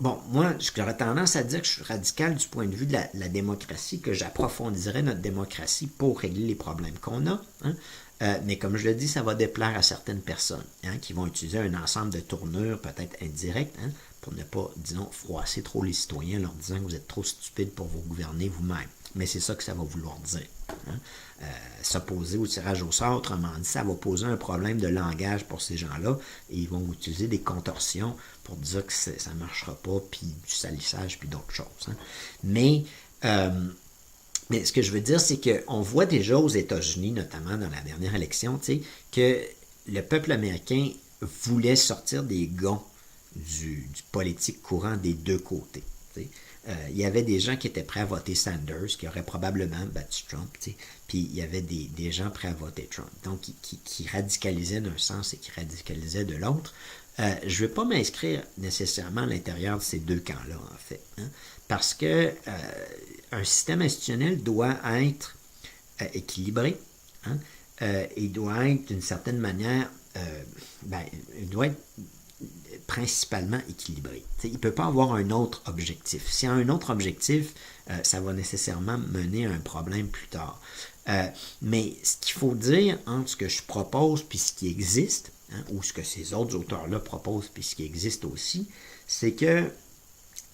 bon, moi, j'aurais tendance à dire que je suis radical du point de vue de la démocratie, que j'approfondirais notre démocratie pour régler les problèmes qu'on a. Hein. Mais comme je le dis, ça va déplaire à certaines personnes hein, qui vont utiliser un ensemble de tournures peut-être indirectes hein, pour ne pas, disons, froisser trop les citoyens en leur disant que vous êtes trop stupides pour vous gouverner vous-même. Mais c'est ça que ça va vouloir dire. Hein. S'opposer au tirage au sort, autrement dit, ça va poser un problème de langage pour ces gens-là et ils vont utiliser des contorsions pour dire que ça ne marchera pas, puis du salissage, puis d'autres choses. Hein. Mais ce que je veux dire, c'est qu'on voit déjà aux États-Unis, notamment dans la dernière élection, que le peuple américain voulait sortir des gonds du politique courant des deux côtés. Il y avait des gens qui étaient prêts à voter Sanders, qui auraient probablement battu Trump, puis il y avait des gens prêts à voter Trump, donc qui radicalisaient d'un sens et qui radicalisaient de l'autre. Je ne vais pas m'inscrire nécessairement à l'intérieur de ces deux camps-là, en fait, hein, parce que un système institutionnel doit être équilibré, hein, il doit être d'une certaine manière, il doit être principalement équilibré. T'sais, il ne peut pas avoir un autre objectif. S'il y a un autre objectif, ça va nécessairement mener à un problème plus tard. Mais ce qu'il faut dire entre ce que je propose puis ce qui existe, hein, ou ce que ces autres auteurs-là proposent puis ce qui existe aussi, c'est que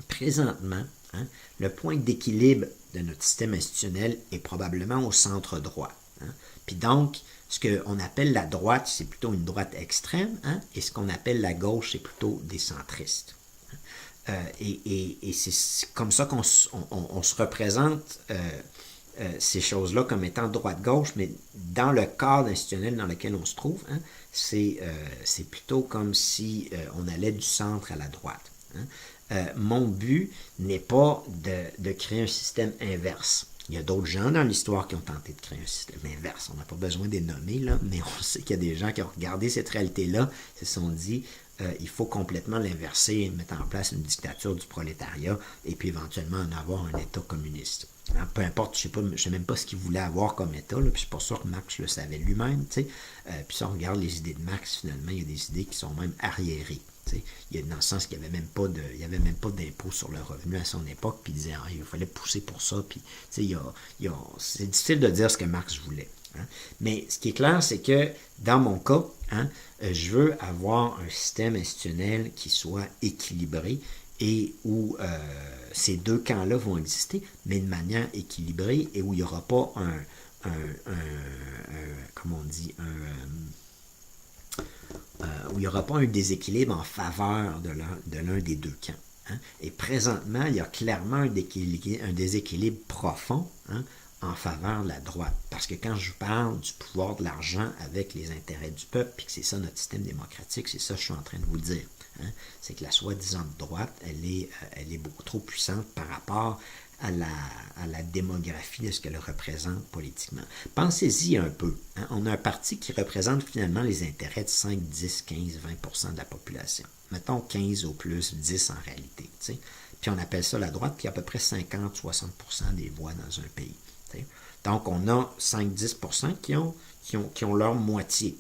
présentement, Hein? Le point d'équilibre de notre système institutionnel est probablement au centre droit. Hein? Puis donc, ce qu'on appelle la droite, c'est plutôt une droite extrême, hein? Et ce qu'on appelle la gauche, c'est plutôt des centristes. Et c'est comme ça qu'on se représente ces choses-là comme étant droite-gauche, mais dans le cadre institutionnel dans lequel on se trouve, hein, c'est plutôt comme si on allait du centre à la droite. Hein. Mon but n'est pas de créer un système inverse. Il y a d'autres gens dans l'histoire qui ont tenté de créer un système inverse. On n'a pas besoin de les nommer, là, mais on sait qu'il y a des gens qui ont regardé cette réalité-là, se sont dit il faut complètement l'inverser et mettre en place une dictature du prolétariat et puis éventuellement en avoir un État communiste. Alors, peu importe, je ne sais même pas ce qu'il voulait avoir comme État, là, puis c'est pour ça que Marx le savait lui-même. Puis si on regarde les idées de Marx, finalement, il y a des idées qui sont même arriérées. Il y a dans le sens qu'il n'y avait même pas d'impôt sur le revenu à son époque, puis il disait il fallait pousser pour ça, puis c'est difficile de dire ce que Marx voulait. Hein. Mais ce qui est clair, c'est que dans mon cas, hein, je veux avoir un système institutionnel qui soit équilibré et où ces deux camps-là vont exister, mais de manière équilibrée et où il n'y aura pas comment on dit, où il n'y aura pas un déséquilibre en faveur de l'un des deux camps. Hein. Et présentement, il y a clairement un déséquilibre profond, hein, en faveur de la droite. Parce que quand je parle du pouvoir de l'argent avec les intérêts du peuple, puis que c'est ça notre système démocratique, c'est ça que je suis en train de vous dire. Hein, c'est que la soi-disant droite, elle est beaucoup trop puissante par rapport à la démographie de ce qu'elle représente politiquement. Pensez-y un peu. Hein, on a un parti qui représente finalement les intérêts de 5, 10, 15, 20% de la population. Mettons 15 au plus, 10 en réalité. T'sais. Puis on appelle ça la droite, puis à peu près 50-60% des voix dans un pays. T'sais. Donc on a 5-10% qui ont leur moitié.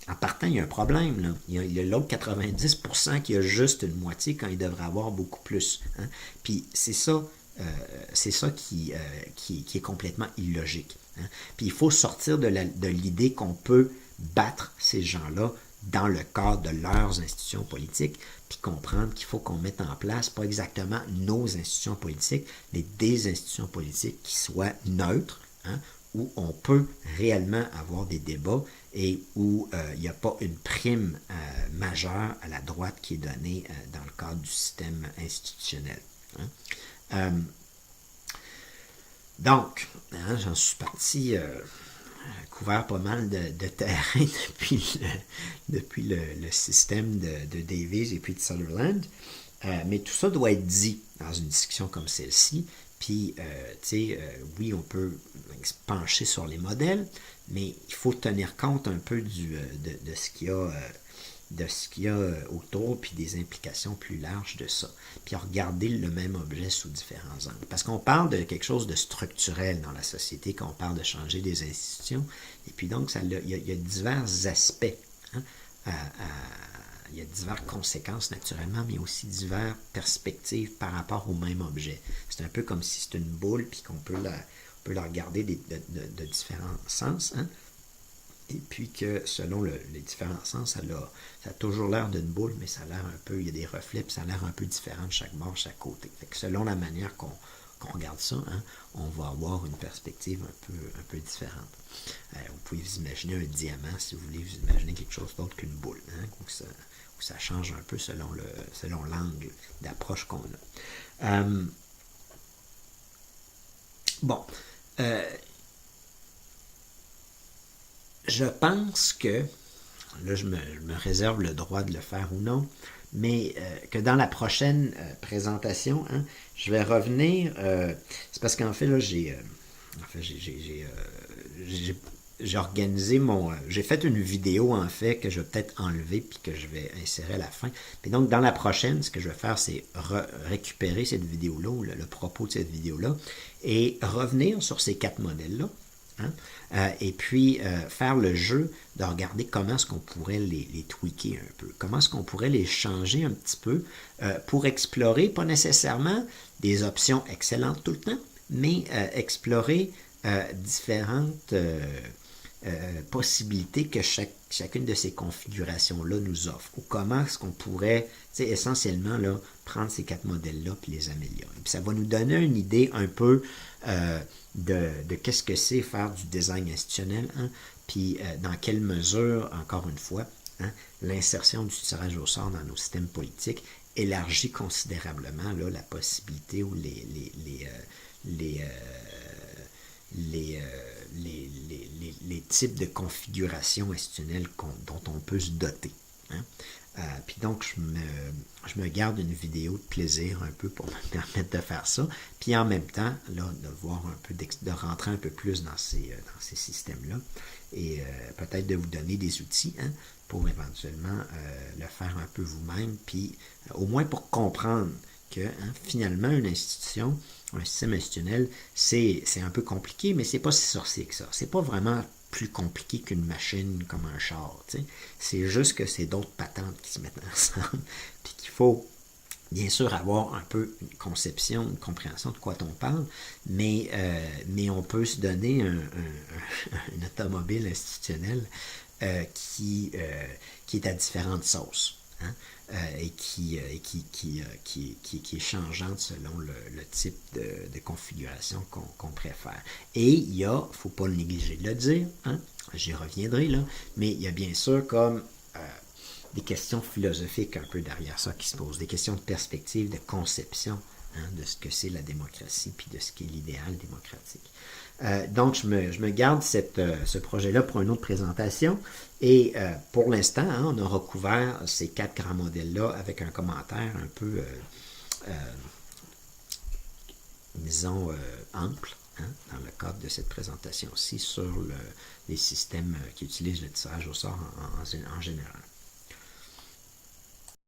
En partant, il y a un problème. Là. Il y a l'autre 90% qui a juste une moitié quand il devrait avoir beaucoup plus. Hein. Puis c'est ça qui est complètement illogique. Hein. Puis il faut sortir de l'idée qu'on peut battre ces gens-là dans le cadre de leurs institutions politiques, puis comprendre qu'il faut qu'on mette en place, pas exactement nos institutions politiques, mais des institutions politiques qui soient neutres, hein, où on peut réellement avoir des débats et où il n'y a pas une prime majeure à la droite qui est donnée dans le cadre du système institutionnel. Hein. Donc, hein, j'en suis parti couvert pas mal de terrain depuis le système de Davies et puis de Sutherland, mais tout ça doit être dit dans une discussion comme celle-ci. Puis, oui, on peut se pencher sur les modèles, mais il faut tenir compte un peu de ce qu'il y a autour, puis des implications plus larges de ça. Puis regarder le même objet sous différents angles. Parce qu'on parle de quelque chose de structurel dans la société, quand on parle de changer des institutions, et puis donc, il y a divers aspects, hein, il y a diverses conséquences naturellement, mais aussi diverses perspectives par rapport au même objet. C'est un peu comme si c'est une boule, puis qu'on peut la regarder de différents sens, hein? Et puis que selon les différents sens, ça a toujours l'air d'une boule, mais ça a l'air un peu, il y a des reflets, puis ça a l'air un peu différent de chaque bord, chaque côté. Fait que selon la manière qu'on regarde ça, hein, on va avoir une perspective un peu différente. Vous pouvez vous imaginer un diamant si vous voulez vous imaginer quelque chose d'autre qu'une boule, hein, où ça change un peu selon l'angle d'approche qu'on a. Je pense que, là je me réserve le droit de le faire ou non, mais que dans la prochaine présentation, hein, je vais revenir, c'est parce qu'en fait, là, j'ai organisé j'ai fait une vidéo, en fait, que je vais peut-être enlever puis que je vais insérer à la fin. Puis donc, dans la prochaine, ce que je vais faire, c'est récupérer cette vidéo-là, ou le propos de cette vidéo-là, et revenir sur ces 4 modèles-là. Hein? Et puis faire le jeu de regarder comment est-ce qu'on pourrait les tweaker un peu, comment est-ce qu'on pourrait les changer un petit peu pour explorer, pas nécessairement des options excellentes tout le temps, mais explorer différentes possibilités que chacune de ces configurations-là nous offre, ou comment est-ce qu'on pourrait, essentiellement, là, prendre ces 4 modèles-là et les améliorer. Puis ça va nous donner une idée un peu de qu'est-ce que c'est faire du design institutionnel, hein, puis dans quelle mesure, encore une fois, hein, l'insertion du tirage au sort dans nos systèmes politiques élargit considérablement là, la possibilité ou les types de configurations institutionnelles dont on peut se doter. Hein. Puis donc, je me garde une vidéo de plaisir un peu pour me permettre de faire ça, puis en même temps, là, de voir un peu, de rentrer un peu plus dans ces systèmes-là, et peut-être de vous donner des outils, hein, pour éventuellement le faire un peu vous-même, puis au moins pour comprendre que finalement, une institution, un système institutionnel, c'est un peu compliqué, mais c'est pas si sorcier que ça. C'est pas vraiment plus compliqué qu'une machine comme un char. T'sais. C'est juste que c'est d'autres patentes qui se mettent ensemble, puis qu'il faut bien sûr avoir un peu une conception, une compréhension de quoi on parle, mais on peut se donner une automobile institutionnelle qui est à différentes sauces. Hein? Et qui est changeante selon le type de configuration qu'on préfère. Et il y a, il ne faut pas le négliger de le dire, hein, j'y reviendrai là, mais il y a bien sûr comme des questions philosophiques un peu derrière ça qui se posent, des questions de perspective, de conception, hein, de ce que c'est la démocratie, puis de ce qu'est l'idéal démocratique. Donc, je me garde ce projet-là pour une autre présentation. Et pour l'instant, hein, on a recouvert ces 4 grands modèles-là avec un commentaire un peu, disons, ample, hein, dans le cadre de cette présentation-ci sur les systèmes qui utilisent le tirage au sort en général.